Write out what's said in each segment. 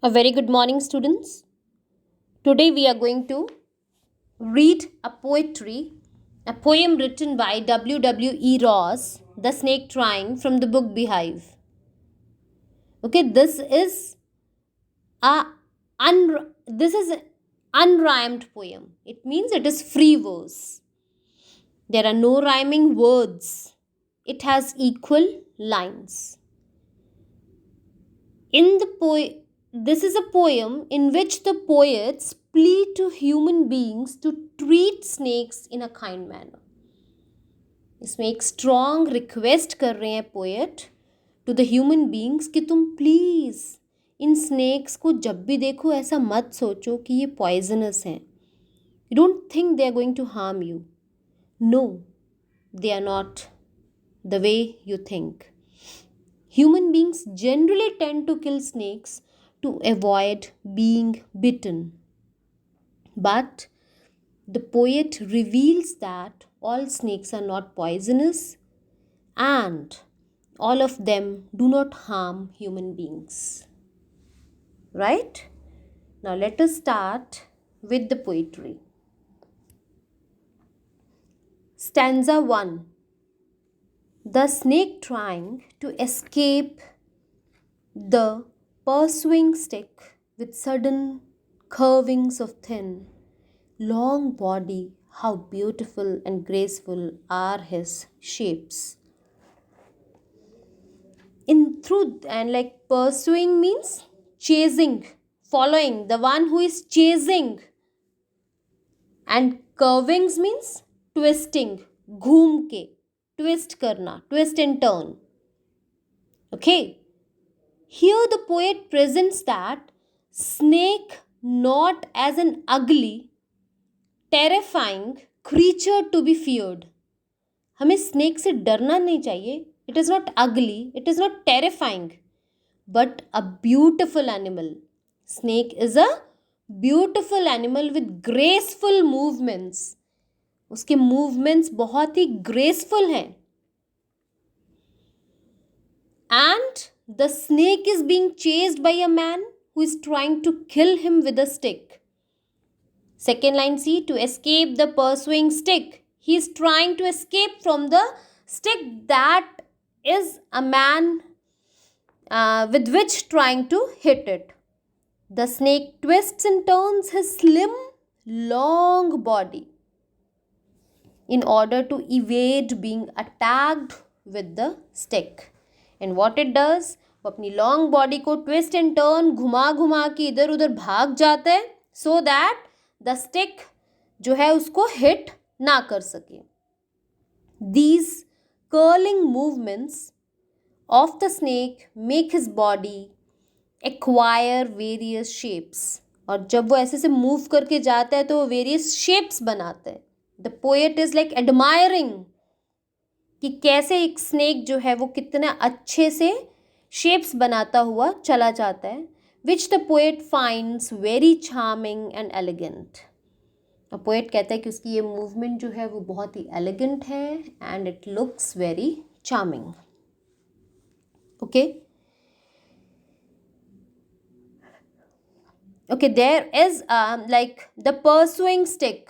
A very good morning, students. Today we are going to read a poem written by W. Ross, The Snake Trying, from the book Beehive. Okay, a this is an unrhymed poem. It means it is free verse. There are no rhyming words. It has equal lines. In the this is a poem in which the poets plead to human beings to treat snakes in a kind manner. इसमें एक strong request कर रहे हैं poet to the human beings कि तुम please in snacks को जब भी देखो ऐसा मत सोचो कि ये पॉइजनस हैं. You don't think they are going to harm you. No, they are not the way you think. Human beings generally tend to kill snakes to avoid being bitten. But the poet reveals that all snakes are not poisonous and all of them do not harm human beings. Right? Now let us start with the poetry. Stanza 1. The snake trying to escape the pursuing stick with sudden curvings of thin, long body, how beautiful and graceful are his shapes. Like pursuing means chasing, following, the one who is chasing. And curvings means twisting, घूम के. Twist karna, twist and turn. Okay. Here the poet presents that snake not as an ugly, terrifying creature to be feared. हमें snake से डरना नहीं चाहिए. It is not ugly, it is not terrifying, but a beautiful animal. Snake is a beautiful animal with graceful movements. उसके movements बहुत ही graceful हैं. And the snake is being chased by a man who is trying to kill him with a stick. Second line see, to escape the pursuing stick. He is trying to escape from the stick that is a man with which trying to hit it. The snake twists and turns his slim, long body in order to evade being attacked with the stick. And what it does, वो अपनी long body को twist and turn, घुमा घुमा के इधर उधर भाग जाता है so that the stick जो है उसको hit ना कर सके. These curling movements of the snake make his body acquire various shapes. और जब वो ऐसे से move करके जाता है तो वो various shapes बनाता है. The poet is like admiring कि कैसे एक snake जो है वो कितना अच्छे से shapes बनाता हुआ चला जाता है, which the poet finds very charming and elegant. Poet कहता है कि उसकी ये मूवमेंट जो है वो बहुत ही एलिगेंट है and it looks very charming. Okay okay, there is like the pursuing stick.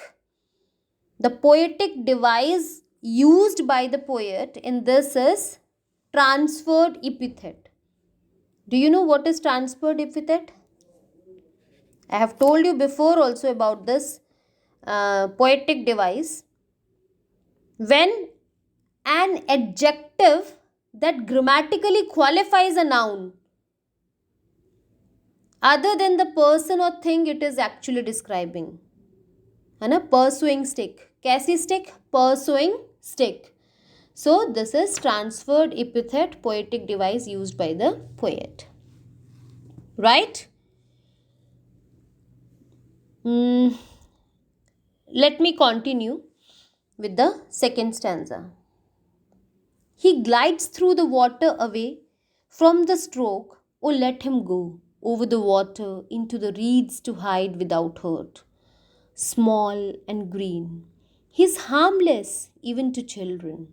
The poetic device used by the poet in this is transferred epithet. Do you know what is transferred epithet? I have told you before also about this poetic device. When an adjective that grammatically qualifies a noun other than the person or thing it is actually describing. है ना, pursuing stick. कैसी stick? Pursuing stick. So this is transferred epithet, poetic device used by the poet. Right? Let me continue with the second stanza. He glides through the water away from the stroke. Oh, let him go over the water into the reeds to hide without hurt. Small and green. He is harmless even to children.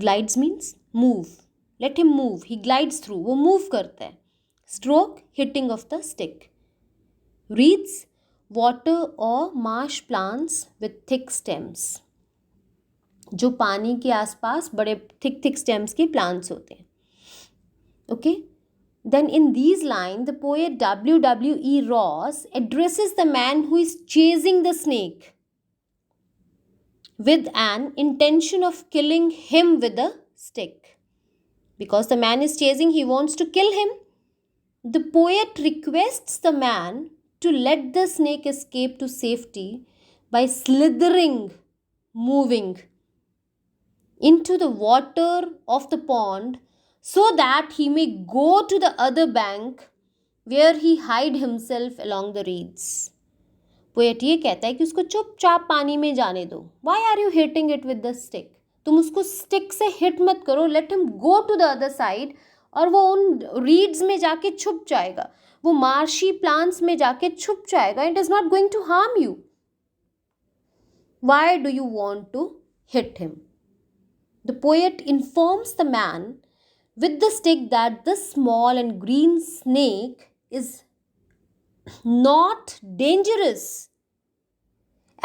Glides means move. Let him move. He glides through. वो move करता है. Stroke, hitting of the stick. Reeds, water or marsh plants with thick stems. जो पानी के आसपास बड़े thick stems के plants होते हैं. Okay? Then in these lines, the poet W.W.E. Ross addresses the man who is chasing the snake with an intention of killing him with a stick. Because the man is chasing, he wants to kill him. The poet requests the man to let the snake escape to safety by slithering, moving into the water of the pond so that he may go to the other bank where he hide himself along the reeds. Poet ये कहता है कि उसको चुपचाप पानी में जाने दो. Why are you hitting it with the stick? तुम उसको स्टिक से हिट मत करो. Let him go to the other side और वो उन रीड्स में जाके छुप जाएगा, वो मार्शी प्लांट्स में जाके छुप जाएगा. It is not going to harm you. Why do you want to hit him? The poet informs the man with the stick that the small and green snake is not dangerous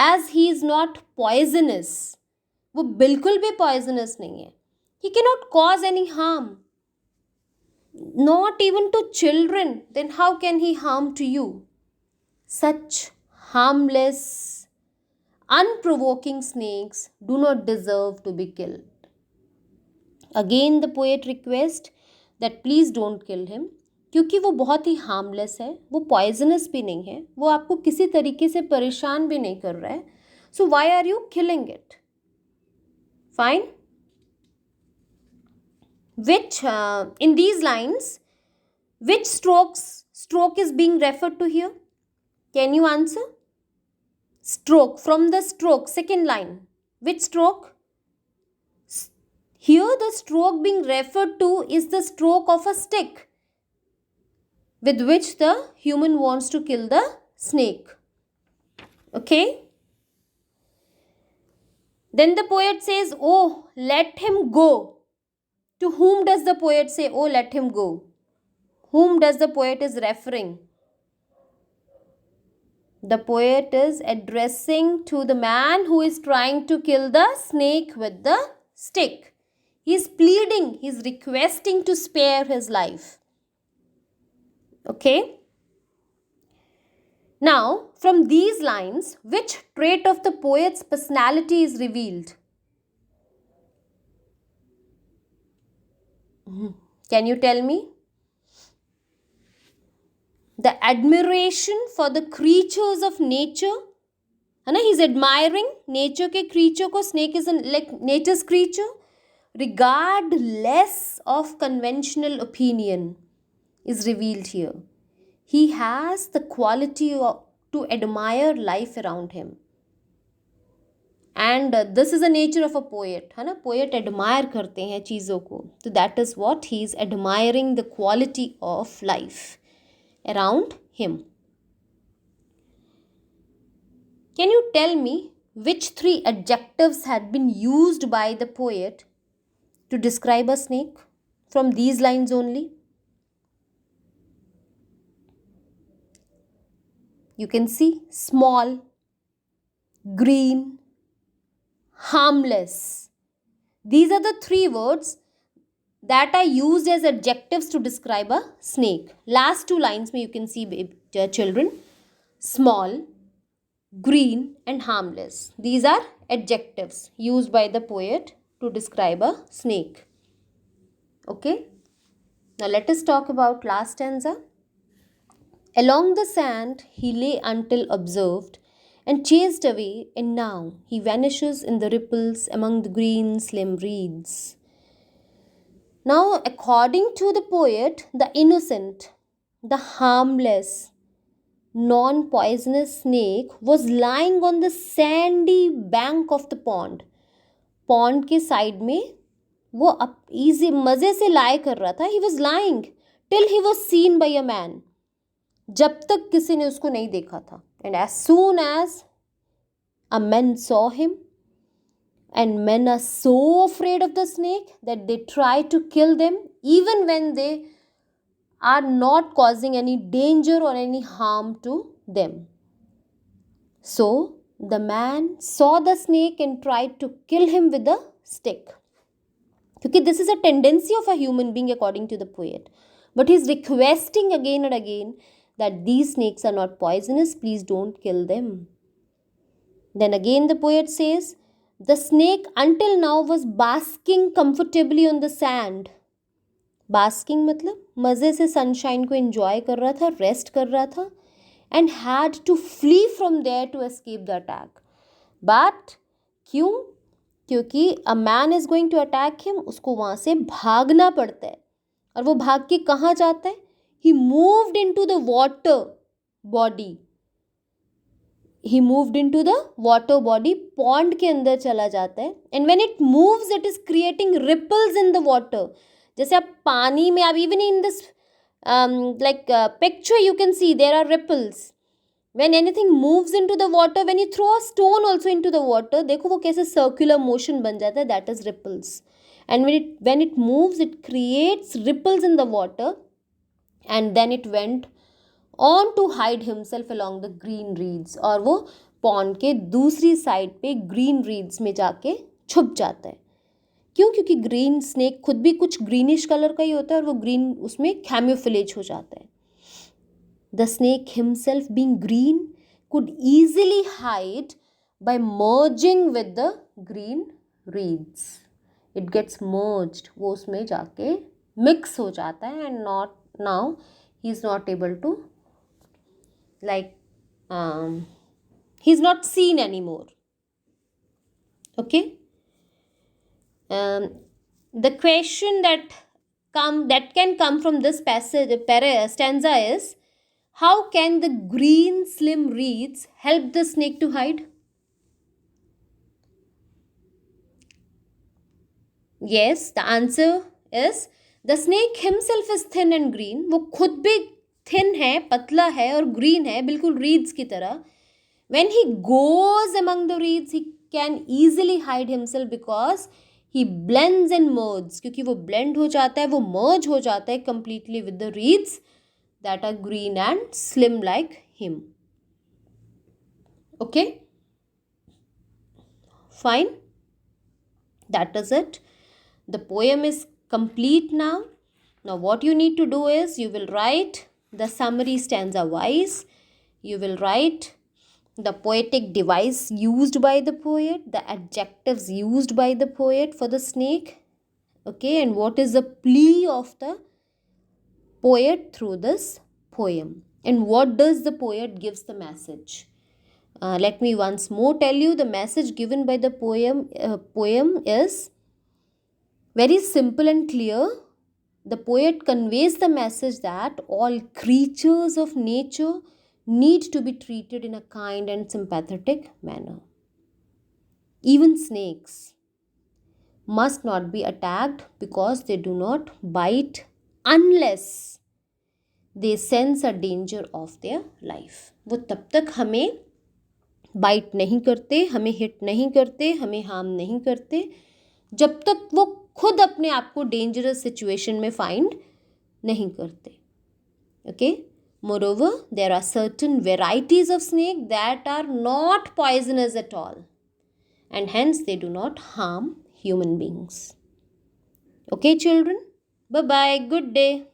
as he is not poisonous. वो बिल्कुल भी poisonous नहीं है. He cannot cause any harm. Not even to children. Then how can he harm to you? Such harmless, unprovoking snakes do not deserve to be killed. Again the poet requests that please don't kill him, क्योंकि वो बहुत ही harmless है, वो poisonous भी नहीं है, वो आपको किसी तरीके से परेशान भी नहीं कर रहा है. So why are you killing it? Fine. Which in these lines, which stroke is being referred to here? Can you answer? Stroke, from the stroke, second line. Which stroke? Here the stroke being referred to is the stroke of a stick with which the human wants to kill the snake. Okay? Then the poet says, oh, let him go. To whom does the poet say, oh, let him go? Whom does the poet is referring? The poet is addressing to the man who is trying to kill the snake with the stick. He is pleading, he is requesting to spare his life. Okay? Now, from these lines, which trait of the poet's personality is revealed? Can you tell me? The admiration for the creatures of nature. है ना? He is admiring nature के creature को. Snake is like nature's creature. Regardless of conventional opinion is revealed here. He has the quality to admire life around him. And this is the nature of a poet. है ना? Poet admire करते हैं चीज़ों को. So that is what he is admiring, the quality of life around him. Can you tell me which three adjectives had been used by the poet to describe a snake from these lines only? You can see small, green, harmless. These are the three words that are used as adjectives to describe a snake. Last two lines में you can see children, small, green and harmless. These are adjectives used by the poet to describe a snake. Okay? Now let us talk about last stanza. Along the sand he lay until observed and chased away, and now he vanishes in the ripples among the green slim reeds. Now, according to the poet, the innocent, the harmless, non-poisonous snake was lying on the sandy bank of the pond. Pond के side में वो easy मज़े से lie कर रहा था. He was lying till he was seen by a man. जब तक किसी ने उसको नहीं देखा था. And as soon as a man saw him, and men are so afraid of the snake that they try to kill them even when they are not causing any danger or any harm to them. So the man saw the snake and tried to kill him with a stick. Because this is a tendency of a human being according to the poet. But he's requesting again and again that these snakes are not poisonous, please don't kill them. Then again the poet says, the snake until now was basking comfortably on the sand. Basking मतलब मज़े से sunshine को enjoy कर रहा था, rest कर रहा था, and had to flee from there to escape the attack. But क्यों? क्योंकि a man is going to attack him, उसको वहाँ से भागना पड़ता है. और वो भाग के कहाँ जाता है? He moved into the water body. He moved into the water body, pond के अंदर चला जाता है. And when it moves, it is creating ripples in the water. जैसे आप पानी में, आप even in this picture you can see there are ripples. When anything moves into the water, when you throw a stone also into the water, देखो वो कैसे circular motion बन जाता है, that is ripples. And when it moves, it creates ripples in the water, and then it went on to hide himself along the green reeds. और वो pond के दूसरी side पे green reeds में जाके छुप जाता है. क्यों? क्योंकि ग्रीन स्नेक खुद भी कुछ ग्रीनिश कलर का ही होता है और वो ग्रीन उसमें कैम्यूफिलेज हो जाता है. The snake himself being green could easily hide by merging with the green reeds. It gets merged, वो उसमें जाके मिक्स हो जाता है. And not now he is not able to he is not seen any more. Okay. The question that can come from this stanza is, how can the green slim reeds help the snake to hide? Yes, the answer is the snake himself is thin and green. वो खुद भी thin है, पतला है और green है, बिल्कुल reeds की तरह. When he goes among the reeds, he can easily hide himself because he blends and merges. क्योंकि वो blend हो जाता है, वो merge हो जाता है completely with the reeds that are green and slim like him. Okay? Fine. That is it. The poem is complete now. Now what you need to do is, you will write the summary stanza wise. You will write the poetic device used by the poet, the adjectives used by the poet for the snake. Okay, and what is the plea of the poet through this poem, and what does the poet gives the message. Let me once more tell you, the message given by the poem is very simple and clear. The poet conveys the message that all creatures of nature need to be treated in a kind and sympathetic manner. Even snakes must not be attacked because they do not bite unless they sense a danger of their life. वो तब तक हमें bite नहीं करते, हमें hit नहीं करते, हमें हार्म नहीं करते, जब तक वो खुद अपने आप को डेंजरस सिचुएशन में फाइंड नहीं करते. Okay? Moreover, there are certain varieties of snake that are not poisonous at all, and hence they do not harm human beings. Okay, children? Bye-bye. Good day.